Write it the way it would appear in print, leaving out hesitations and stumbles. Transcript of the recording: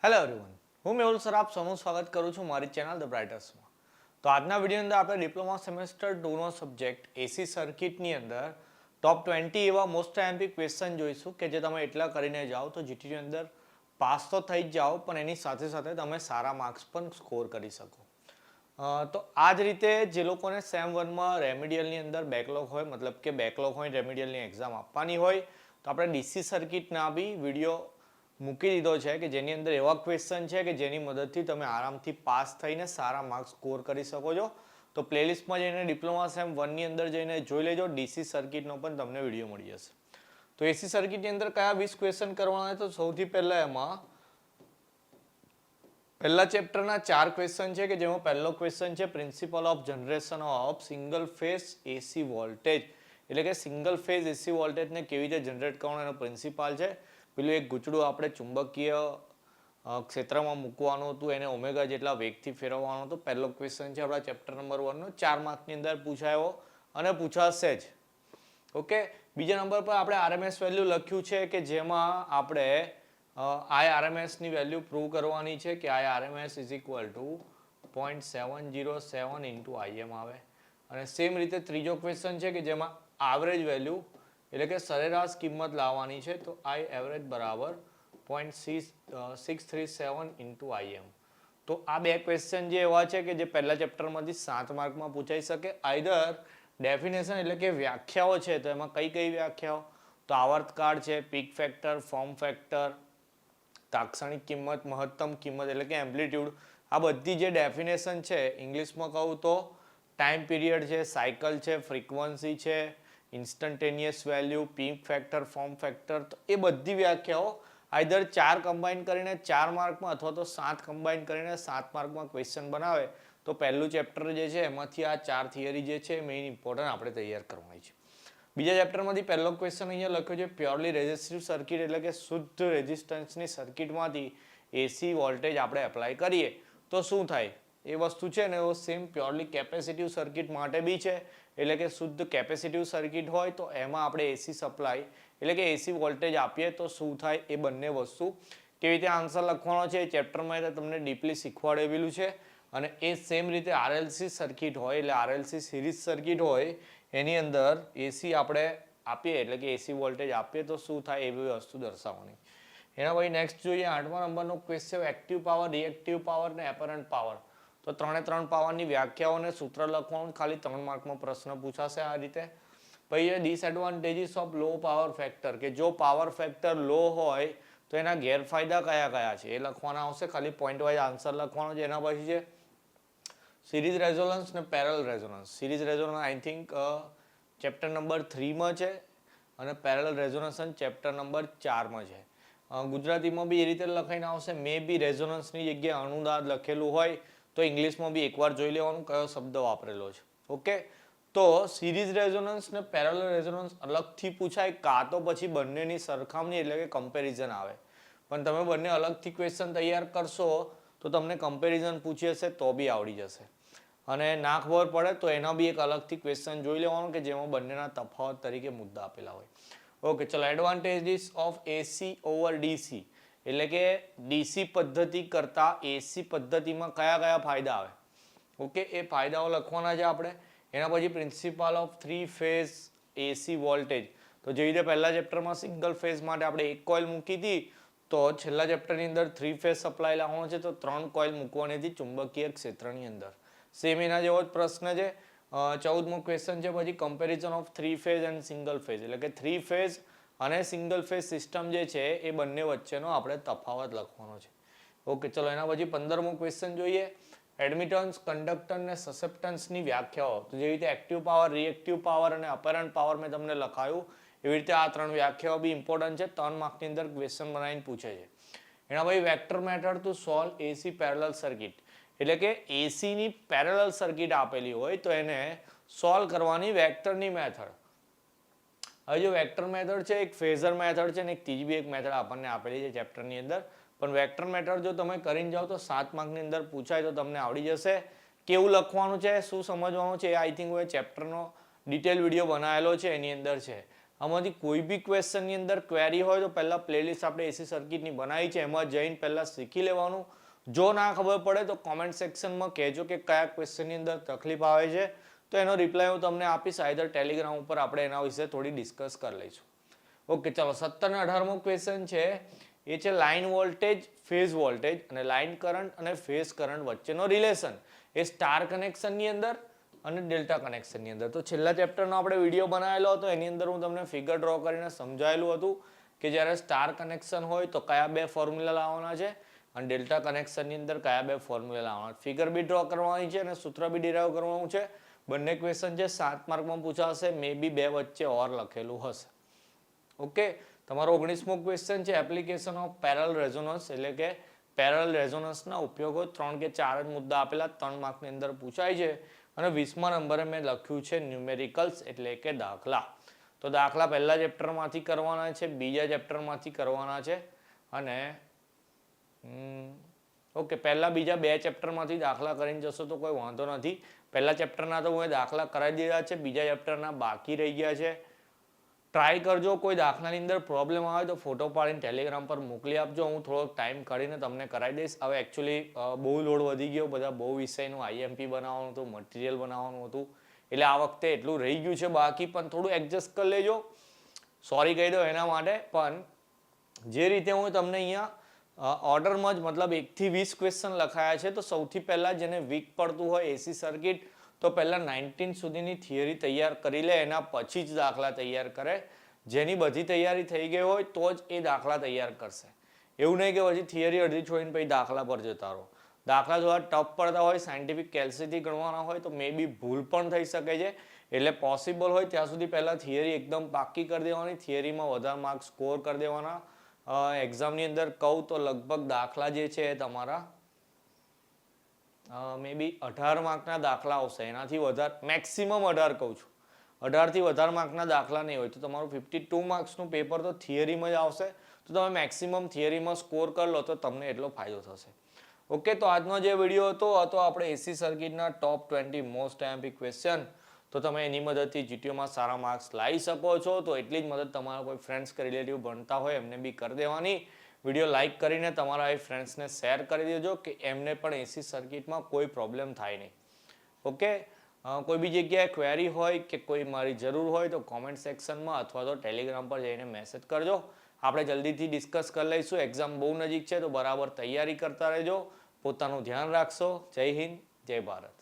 Hello everyone, હું Mehul sir આપ સૌનું સ્વાગત કરું છું મારી ચેનલ ધ બ્રાઇટર્સમાં. તો આજના વિડીયોની અંદર આપણે ડિપ્લોમા સેમેસ્ટર 2નો સબ્જેક્ટ એસી સર્કિટની અંદર ટોપ 20 એવા મોસ્ટ આઈએમપી ક્વેશ્ચન જોઈશું કે જે તમે એટલા કરીને જાઓ તો જીટીની અંદર પાસ તો થઈ જ જાઓ, પણ એની સાથે સાથે તમે સારા માર્ક્સ પણ સ્કોર કરી શકો. તો આ જ રીતે જે લોકોને સેમ 1માં રેમિડિયલની અંદર બેકલોગ હોય, મતલબ કે બેકલોગ હોય રેમિડિયલની એક્ઝામ આપવાની હોય, તો આપણે ડીસી સર્કિટના બી વિડીયો મૂકી દીધો છે કે જેની અંદર એવા ક્વેશ્ચન છે કે જેની મદદથી તમે આરામથી પાસ થઈને સારા માર્ક્સ સ્કોર કરી શકો છો. તો પ્લેલિસ્ટમાં જઈને ડિપ્લોમા સેમ 1ની અંદર જઈને જોઈ લેજો. ડીસી સર્કિટનો પણ તમને વિડીયો મળી જશે. તો એસી સર્કિટની અંદર કયા 20 ક્વેશ્ચન કરવાના, તો સૌથી પહેલા એમાં પહેલા ચેપ્ટરના 4 ક્વેશ્ચન છે કે જેમાં પહેલો ક્વેશ્ચન છે principal of generation of single phase AC voltage, એટલે કે સિંગલ ફેઝ એસી વોલ્ટેજને કેવી રીતે જનરેટ કરવાનો એનો પ્રિન્સિપાલ છે. પેલું એક ગુચડું આપણે ચુંબકીય ક્ષેત્રમાં મૂકવાનું હતું, એને ઓમેગા જેટલા વેગથી ફેરવવાનું હતું. પહેલો ક્વેશ્ચન છે આપણા ચેપ્ટર નંબર 1નો, 4 માર્કની અંદર પૂછાયો અને પૂછાશે જ. ઓકે, બીજા નંબર પર આપણે આરએમએસ વેલ્યુ લખ્યું છે કે જેમાં આપણે આઈઆરએમએસની વેલ્યુ પ્રૂવ કરવાની છે કે IRMS is equal to 0.707 into IM આવે. અને સેમ રીતે ત્રીજો ક્વેશ્ચન છે કે જેમાં આવરેજ વેલ્યુ એટલે કે સરેરાશ કિંમત લાવવાની છે, તો આઈ એવરેજ બરાબર 0.637 ઇન્ટુ આઈએમ. તો આ બે ક્વેશ્ચન જે એવા છે કે જે પહેલા ચેપ્ટરમાંથી 7 માર્કમાં પૂછાઈ શકે. આઈધર ડેફિનેશન એટલે કે વ્યાખ્યાઓ છે, તો એમાં કઈ કઈ વ્યાખ્યાઓ, તો આવર્તકાળ છે, પીક ફેક્ટર, ફોર્મ ફેક્ટર, તાક્ષણિક કિંમત, મહત્તમ કિંમત એટલે કે એમ્પ્લિટ્યુડ, આ બધી જે ડેફિનેશન છે ઇંગ્લિશમાં કહું તો ટાઈમ પીરિયડ છે, સાયકલ છે, ફ્રીક્વન્સી છે, instantaneous value, peak factor, form factor, તો એ બધી વ્યાખ્યાઓ આઈધર 4 કમ્બાઈન કરીને 4 માર્કમાં અથવા તો 7 કમ્બાઈન કરીને 7 માર્કમાં ક્વેશ્ચન બનાવે તો પહેલું ચેપ્ટર જે છે એમાંથી આ 4 થિયરી જે છે મેઇન ઇમ્પોર્ટન્ટ આપણે તૈયાર કરવાની છે. બીજા ચેપ્ટરમાંથી પહેલો ક્વેશ્ચન અહીંયા લખ્યો છે પ્યોરલી રેઝિસ્ટિવ સર્કિટ, એટલે કે શુદ્ધ રેઝિસ્ટન્સની સર્કિટમાંથી એસી વોલ્ટેજ આપણે એપ્લાય કરીએ તો શું થાય. એ વસ્તુ છે ને એવો સેમ પ્યોરલી કેપેસિટિવ સર્કિટ માટે બી છે, એટલે કે શુદ્ધ કેપેસિટિવ સર્કિટ હોય તો એમાં આપણે એસી સપ્લાય એટલે કે એસી વોલ્ટેજ આપીએ તો શું થાય, એ બંને વસ્તુ કેવી રીતે આન્સર લખવાનો છે એ ચેપ્ટરમાં તમને ડીપલી શીખવાડેલું છે. અને એ સેમ રીતે આરએલસી સર્કિટ હોય એટલે આરએલસી સિરીઝ સર્કિટ હોય એની અંદર એસી આપણે આપીએ એટલે કે એસી વોલ્ટેજ આપીએ તો શું થાય એવી વસ્તુ દર્શાવવાની. એના પછી નેક્સ્ટ જોઈએ 8મા નંબરનો question active power, reactive power ને એપરન્ટ પાવર. તો 3 પાવરની વ્યાખ્યાઓને સૂત્ર લખવાનું, ખાલી 3 માર્કનો પ્રશ્ન પૂછાશે આ રીતે. પછી disadvantages of low power factor, કે જો પાવર ફેક્ટર લો હોય તો એના ગેરફાયદા કયા કયા છે એ લખવાના આવશે, ખાલી પોઈન્ટ વાઇઝ આન્સર લખવાનો છે. એના પછી છે સિરીઝ રેઝોનન્સ ને parallel resonance. Series resonance I think chapter number 3માં છે અને પેરેલલ રેઝોનન્સ ચેપ્ટર નંબર 4માં છે. ગુજરાતીમાં બી એ રીતે લખાઈને આવશે. મે બી રેઝોનન્સની જગ્યાએ અનુનાદ લખેલું હોય તો ઇંગ્લિશમાં બી એકવાર જોઈ લેવાનું કયો શબ્દ વાપરેલો છે. ઓકે, તો સિરીઝ રેઝોનન્સ ને પેરેલલ રેઝોનન્સ અલગથી પૂછાય કાં તો પછી બંનેની સરખામણી એટલે કે કમ્પેરિઝન આવે. પણ તમે બંને અલગથી ક્વેશ્ચન તૈયાર કરશો તો તમને કમ્પેરિઝન પૂછી હશે તો બી આવડી જશે. અને ના ખબર પડે તો એના બી એક અલગથી ક્વેશ્ચન જોઈ લેવાનું કે જેમાં બંનેના તફાવત તરીકે મુદ્દા આપેલા હોય. ઓકે, ચલો advantages of AC over DC, એટલે કે ડીસી પદ્ધતિ કરતાં એસી પદ્ધતિમાં કયા કયા ફાયદા આવે. ઓકે, એ ફાયદાઓ લખવાના છે આપણે. એના પછી principal of 3 phase AC voltage, તો જેવી રીતે પહેલા ચેપ્ટરમાં સિંગલ ફેઝ માટે આપણે એક કોઇલ મૂકી હતી, તો છેલ્લા ચેપ્ટરની અંદર 3 ફેઝ સપ્લાય લાવવાનો છે તો 3 કોઇલ મૂકવાની હતી ચુંબકીય ક્ષેત્રની અંદર. સેમ એના જેવો જ પ્રશ્ન છે. 14મો ક્વેશ્ચન છે પછી comparison of 3 phase and single phase, એટલે કે 3 ફેઝ અને સિંગલ ફેઝ સિસ્ટમ જે છે એ બંને વચ્ચેનો આપણે તફાવત લખવાનો છે. ઓકે, ચલો એના પછી 15મો ક્વેશ્ચન જોઈએ એડમિટન્સ, કન્ડક્ટન્સ ને સસેપ્ટન્સની વ્યાખ્યાઓ. તો જેવી રીતે એક્ટિવ પાવર, રિએક્ટિવ પાવર અને અપેરન્ટ પાવર મેં તમને લખાયું એવી રીતે આ 3 વ્યાખ્યાઓ બી ઇમ્પોર્ટન્ટ છે. 3 માર્કની અંદર ક્વેશ્ચન બનાવીને પૂછે છે. એના પછી vector method to solve AC parallel circuit, એટલે કે એસીની પેરેલલ સર્કિટ આપેલી હોય તો એને સોલ્વ કરવાની વેક્ટરની મેથડ. હવે જો વેક્ટર મેથડ છે એક ફેઝર મેથડ છે ને એક ત્રીજી બી એક મેથડ આપણને આપેલી છે ચેપ્ટરની અંદર. પણ વેક્ટર મેથડ જો તમે કરીને જાઓ તો 7 માર્કની અંદર પૂછાય તો તમને આવડી જશે. કેવું લખવાનું છે, શું સમજવાનું છે એ આઈ થિંક હવે ચેપ્ટરનો ડિટેલ વિડીયો બનાવેલો છે એની અંદર છે. આમાંથી કોઈ બી ક્વેશ્ચનની અંદર ક્વેરી હોય તો પહેલાં પ્લેલિસ્ટ આપણે એસી સર્કિટની બનાવી છે, એમાં જઈને પહેલાં શીખી લેવાનું. જો ના ખબર પડે તો કોમેન્ટ સેક્શનમાં કહેજો કે કયા ક્વેશ્ચનની અંદર તકલીફ આવે છે, તો એનો રિપ્લાય હું તમને આપીશ. આઈધર ટેલિગ્રામ ઉપર આપણે એના વિશે થોડી ડિસ્કસ કરી લઈશું. ઓકે, ચાલો 17 અને 18મો ક્વેશ્ચન છે એ છે લાઇન વોલ્ટેજ, ફેઝ વોલ્ટેજ અને લાઇન કરંટ અને ફેઝ કરંટ વચ્ચેનો રિલેશન એ સ્ટાર કનેક્શનની અંદર અને ડેલ્ટા કનેક્શનની અંદર. તો છેલ્લા ચેપ્ટરનો આપણે વિડીયો બનાવેલો હતો, એની અંદર હું તમને ફિગર ડ્રો કરીને સમજાવેલું હતું કે જ્યારે સ્ટાર કનેક્શન હોય તો કયા બે ફોર્મ્યુલા લાવવાના છે અને ડેલ્ટા કનેક્શનની અંદર કયા બે ફોર્મ્યુલા લાવવાના. ફિગર બી ડ્રો કરવાની છે અને સૂત્ર બી ડિરાઈવ કરવાનું છે. બંને ક્વેશ્ચન છે 7 માર્કમાં પૂછાશે, મે બી બે વચ્ચે ઓર લખેલું હશે. ઓકે, તમારો 19મો ક્વેશ્ચન છે એપ્લિકેશન ઓફ પેરેલલ રેઝોનન્સ, એટલે કે પેરેલલ રેઝોનન્સના ઉપયોગો. 3 કે 4 જ મુદ્દા આપેલા 3 માર્કની અંદર પૂછાય છે. અને 20મા નંબરે મેં લખ્યું છે ન્યુમેરિકલ્સ, એટલે કે દાખલા. તો દાખલા પહેલા ચેપ્ટરમાંથી કરવાના છે, બીજા ચેપ્ટરમાંથી કરવાના છે અને ઓકે, પહેલા બીજા બે ચેપ્ટરમાંથી દાખલા કરીને જશો તો કોઈ વાંધો નથી. પહેલા ચેપ્ટરના તો હું દાખલા કરાવી દીધા છે, બીજા ચેપ્ટરના બાકી રહી ગયા છે. ટ્રાય કરજો, કોઈ દાખલાની અંદર પ્રોબ્લેમ આવે તો ફોટો પાડીને ટેલિગ્રામ પર મોકલી આપજો, હું થોડોક ટાઈમ કાઢીને તમને કરાવી દઈશ. હવે એકચ્યુઅલી બહુ લોડ વધી ગયો, બધા બહુ વિષયનું આઈએમપી બનાવવાનું હતું, મટીરિયલ બનાવવાનું હતું, એટલે આ વખતે એટલું રહી ગયું છે બાકી, પણ થોડું એડજસ્ટ કરી લેજો. સોરી કહી દો એના માટે. પણ જે રીતે હું તમને અહીંયા ઓર્ડરમાં જ મતલબ 1 થી 20 ક્વેશ્ચન લખાયા છે, તો સૌથી પહેલાં જેને વીક પડતું હોય એસી સર્કિટ, તો પહેલાં 19 સુધીની થિયરી તૈયાર કરી લે, એના પછી જ દાખલા તૈયાર કરે. જેની બધી તૈયારી થઈ ગઈ હોય તો જ એ દાખલા તૈયાર કરશે. એવું નહીં કે પછી થિયરી અડધી છોડીને પછી દાખલા પર જતા રહો. દાખલા થોડા ટફ પડતા હોય, સાયન્ટિફિક કેલ્સીથી ગણવાના હોય તો મે બી ભૂલ પણ થઈ શકે છે. એટલે પોસિબલ હોય ત્યાં સુધી પહેલાં થિયરી એકદમ પાક્કી કરી દેવાની, થિયરીમાં વધારે માર્ક્સ સ્કોર કરી દેવાના. એક્ઝામની અંદર કહું તો લગભગ દાખલા જે છે એ તમારા મે બી 18 માર્કના દાખલા આવશે, એનાથી વધારે મેક્સિમમ 18 કહું છું. 18થી વધારે માર્કના દાખલા નહીં હોય તો તમારું 52 માર્ક્સનું પેપર તો થિયરીમાં જ આવશે. તો તમે મેક્સિમમ થિયરીમાં સ્કોર કરી લો તો તમને એટલો ફાયદો થશે. ઓકે, તો આજનો જે વિડીયો હતો આપણે એસી સર્કિટના ટોપ 20 મોસ્ટ આઈએમપી ક્વેશ્ચન. તો તમે એની મદદથી જીટીયુમાં સારા માર્ક્સ લાવી શકો છો. તો એટલી જ મદદ તમારા કોઈ ફ્રેન્ડ્સ કે રિલેટિવ ભણતા હોય એમને બી કરી દેવાની. વિડીયો લાઇક કરીને તમારા એ ફ્રેન્ડ્સને શેર કરી દેજો કે એમને પણ એસી સર્કિટમાં કોઈ પ્રોબ્લેમ થાય નહીં. ઓકે, કોઈ બી જગ્યાએ ક્વેરી હોય કે કોઈ મારી જરૂર હોય તો કોમેન્ટ સેક્શનમાં અથવા તો ટેલિગ્રામ પર જઈને મેસેજ કરજો. આપણે જલ્દીથી ડિસ્કસ કરી લઈશું. એક્ઝામ બહુ નજીક છે તો બરાબર તૈયારી કરતા રહેજો. પોતાનું ધ્યાન રાખશો. જય હિન્દ, જય ભારત.